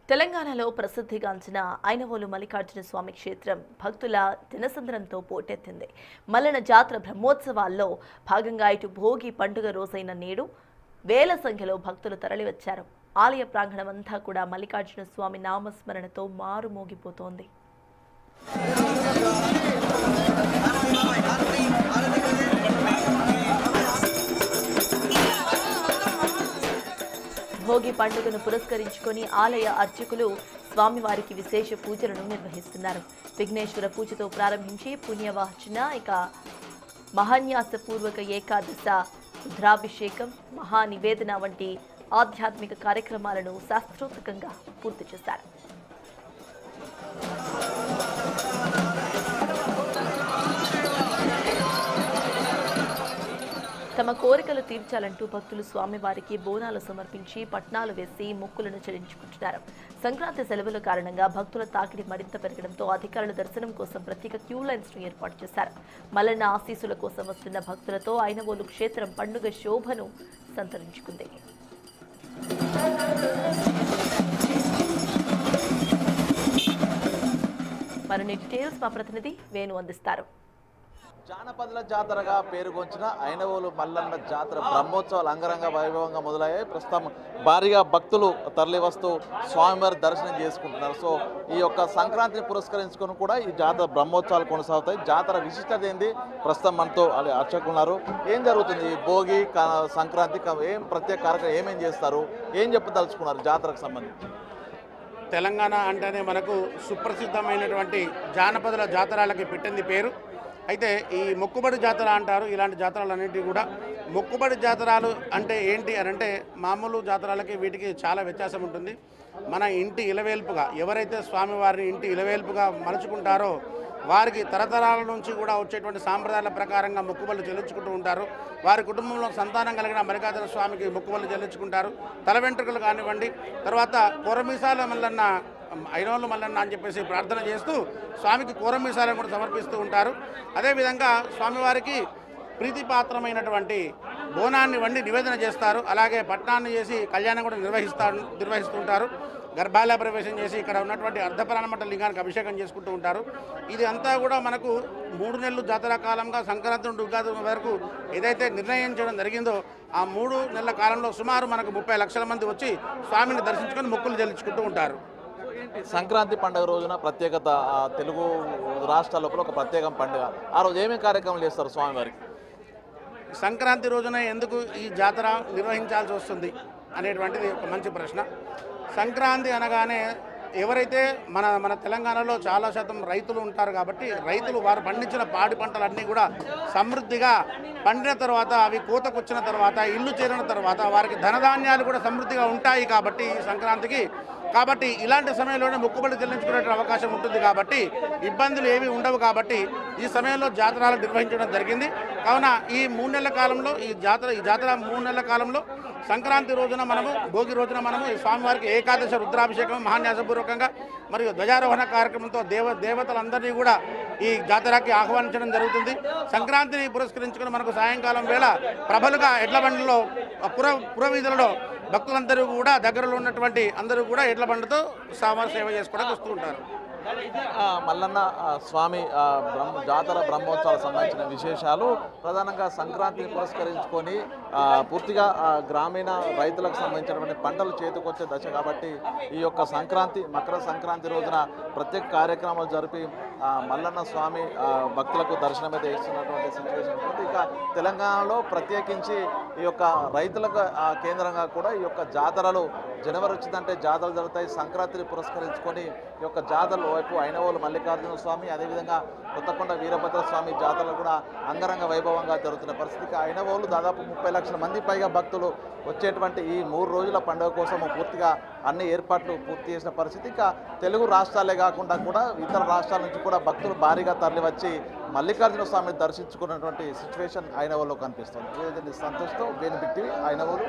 తెలంగాణలో ప్రసిద్ధిగాంచిన ఐనవోలు మల్లికార్జున స్వామి క్షేత్రం భక్తుల జనసంద్రంతో పోటెత్తింది. మల్లన జాతర బ్రహ్మోత్సవాల్లో భాగంగా ఇటు భోగి పండుగ రోజైన నేడు వేల సంఖ్యలో భక్తులు తరలివచ్చారు. ఆలయ ప్రాంగణమంతా కూడా మల్లికార్జున స్వామి నామస్మరణతో మారుమోగిపోతోంది. భోగి పండుగను పురస్కరించుకొని ఆలయ అర్చకులు స్వామివారికి విశేష పూజలను నిర్వహిస్తున్నారు. విఘ్నేశ్వర పూజతో ప్రారంభించి పుణ్యవాచన, ఇక మహాన్యాసపూర్వక ఏకాదశ రుద్రాభిషేకం, మహానివేదన వంటి ఆధ్యాత్మిక కార్యక్రమాలను శాస్త్రోక్తంగా పూర్తి చేశారు. తమ కోరికలు తీర్చాలంటూ భక్తులు స్వామివారికి బోనాలు సమర్పించి పట్నాలు వేసి మొక్కులను చెల్లించుకుంటున్నారు. సంక్రాంతి సెలవుల కారణంగా భక్తుల తాకిడి మరింత పెరగడంతో అధికారులు దర్శనం కోసం ప్రత్యేక క్యూ లైన్స్ ను ఏర్పాటు చేశారు. మల్లన్న ఆశీస్సుల కోసం వస్తున్న భక్తులతో ఐనవోలు క్షేత్రం పండుగ శోభను సంతరించుకుంది. మరిన్ని డీటెయిల్స్ మా ప్రతినిధి వేణు అందిస్తారు. జానపదుల జాతరగా పేరుగొంచిన ఐనవోలు మల్లన్న జాతర బ్రహ్మోత్సవాలు అంగరంగ వైభవంగా మొదలయ్యాయి. ప్రస్తుతం భారీగా భక్తులు తరలివస్తూ స్వామివారి దర్శనం చేసుకుంటున్నారు. సో ఈ యొక్క సంక్రాంతిని పురస్కరించుకొని కూడా ఈ జాతర బ్రహ్మోత్సవాలు కొనసాగుతాయి. జాతర విశిష్టత ఏంది? ప్రస్తుతం మనతో అర్చకున్నారు. ఏం జరుగుతుంది? భోగి సంక్రాంతి ఏం ప్రత్యేక కార్యక్రమం ఏమేం చేస్తారు? ఏం చెప్పదలుచుకున్నారు జాతరకు సంబంధించి? తెలంగాణ అంటేనే మనకు సుప్రసిద్ధమైనటువంటి జానపదుల జాతరలకి పెట్టింది పేరు. అయితే ఈ మొక్కుబడి జాతర అంటారు. ఇలాంటి జాతరలన్నింటినీ కూడా మొక్కుబడి జాతరలు అంటే ఏంటి అని అంటే, మామూలు జాతరలకి వీటికి చాలా వ్యత్యాసం ఉంటుంది. మన ఇంటి ఇలవేల్పుగా ఎవరైతే స్వామివారిని ఇంటి ఇలవేల్పుగా మలుచుకుంటారో వారికి తరతరాల నుంచి కూడా వచ్చేటువంటి సాంప్రదాయాల ప్రకారంగా మొక్కుబళ్ళు చెల్లించుకుంటూ ఉంటారు. వారి కుటుంబంలో సంతానం కలిగిన మల్లికార్జున స్వామికి మొక్కుబళ్ళు చెల్లించుకుంటారు. తల వెంట్రుకలు కానివ్వండి, తర్వాత కొరమీసాల మల్లన్న, ఐనవోలు మల్లన్న అని చెప్పేసి ప్రార్థన చేస్తూ స్వామికి కూరమీసాలను కూడా సమర్పిస్తూ ఉంటారు. అదేవిధంగా స్వామివారికి ప్రీతిపాత్రమైనటువంటి బోనాన్ని వండి నివేదన చేస్తారు. అలాగే పట్నాన్ని చేసి కళ్యాణం కూడా నిర్వహిస్తుంటారు. గర్భాలయ ప్రవేశం చేసి ఇక్కడ ఉన్నటువంటి అర్ధప్రాణమట్ట లింగానికి అభిషేకం చేసుకుంటూ ఉంటారు. ఇది అంతా కూడా మనకు 3 నెలలు జాతర కాలంగా సంక్రాంతి నుండి ఉగాది వరకు ఏదైతే నిర్ణయం చేయడం జరిగిందో ఆ 3 నెలల కాలంలో సుమారు మనకు 30 లక్షల మంది వచ్చి స్వామిని దర్శించుకొని మొక్కులు చెల్లించుకుంటూ ఉంటారు. సంక్రాంతి పండుగ రోజున ప్రత్యేకత తెలుగు రాష్ట్రాల లోపల ఒక ప్రత్యేక పండుగ. ఆ రోజు ఏమేమి కార్యక్రమాలు చేస్తారు స్వామివారికి? సంక్రాంతి రోజున ఎందుకు ఈ జాతర నిర్వహించాల్సి వస్తుంది అనేటువంటిది ఒక మంచి ప్రశ్న. సంక్రాంతి అనగానే ఎవరైతే మన తెలంగాణలో చాలా శాతం రైతులు ఉంటారు కాబట్టి రైతులు వారు పండించిన పాడి పంటలన్నీ కూడా సమృద్ధిగా పండిన తర్వాత అవి కోతకొచ్చిన తర్వాత ఇల్లు చేరిన తర్వాత వారికి ధనధాన్యాలు కూడా సమృద్ధిగా ఉంటాయి కాబట్టి సంక్రాంతికి. కాబట్టి ఇలాంటి సమయంలోనే మొక్కుబడి చెల్లించుకునే అవకాశం ఉంటుంది కాబట్టి ఇబ్బందులు ఏమీ ఉండవు. కాబట్టి ఈ సమయంలో జాతరలు నిర్వహించడం జరిగింది. కావున ఈ 3 నెలల కాలంలో ఈ జాతర 3 నెలల కాలంలో సంక్రాంతి రోజున భోగి రోజున ఈ స్వామివారికి ఏకాదశ రుద్రాభిషేకం మహాన్యాసపూర్వకంగా మరియు ధ్వజారోహణ కార్యక్రమంతో దేవతలందరినీ కూడా ఈ జాతరకి ఆహ్వానించడం జరుగుతుంది. సంక్రాంతిని పురస్కరించుకుని మనకు సాయంకాలం వేళ ప్రభలుగా ఎడ్ల బండ్లలో పురవీధులలో భక్తులందరూ కూడా దగ్గరలో ఉన్నటువంటి అందరూ కూడా ఎడ్ల బండ్లతో సేవ చేసుకోవడానికి వస్తూ ఉంటారు. మల్లన్న స్వామి జాతర బ్రహ్మోత్సవాలకు సంబంధించిన విశేషాలు ప్రధానంగా సంక్రాంతిని పురస్కరించుకొని పూర్తిగా గ్రామీణ రైతులకు సంబంధించినటువంటి పంటలు చేతికొచ్చే దశ కాబట్టి ఈ యొక్క మకర సంక్రాంతి రోజున ప్రత్యేక కార్యక్రమాలు జరిపి మల్లన్న స్వామి భక్తులకు దర్శనం అయితే ఇస్తున్నటువంటి సిచ్యువేషన్ ఉంటుంది. ఇక తెలంగాణలో ప్రత్యేకించి ఈ యొక్క రైతులకు కేంద్రంగా కూడా ఈ యొక్క జాతరలు జనవరి వచ్చిందంటే జాతరలు జరుగుతాయి. సంక్రాంతిని పురస్కరించుకొని ఈ యొక్క జాతరలు వైపు ఐనవోలు మల్లికార్జున స్వామి, అదేవిధంగా కొత్తకొండ వీరభద్ర స్వామి జాతరలు కూడా అంగరంగ వైభవంగా జరుగుతున్న పరిస్థితికి ఐనవోలు దాదాపు 30 లక్షల మంది పైగా భక్తులు వచ్చేటువంటి ఈ 3 రోజుల పండుగ కోసం పూర్తిగా అన్ని ఏర్పాట్లు పూర్తి చేసిన పరిస్థితి. ఇక తెలుగు రాష్ట్రాలే కాకుండా కూడా ఇతర రాష్ట్రాల నుంచి కూడా భక్తులు భారీగా తరలివచ్చి మల్లికార్జున స్వామిని దర్శించుకున్నటువంటి సిచ్యువేషన్ ఐనవోలులో కనిపిస్తుంది. సంతోష్తో వేణు బిట్టి ఐనవోలు.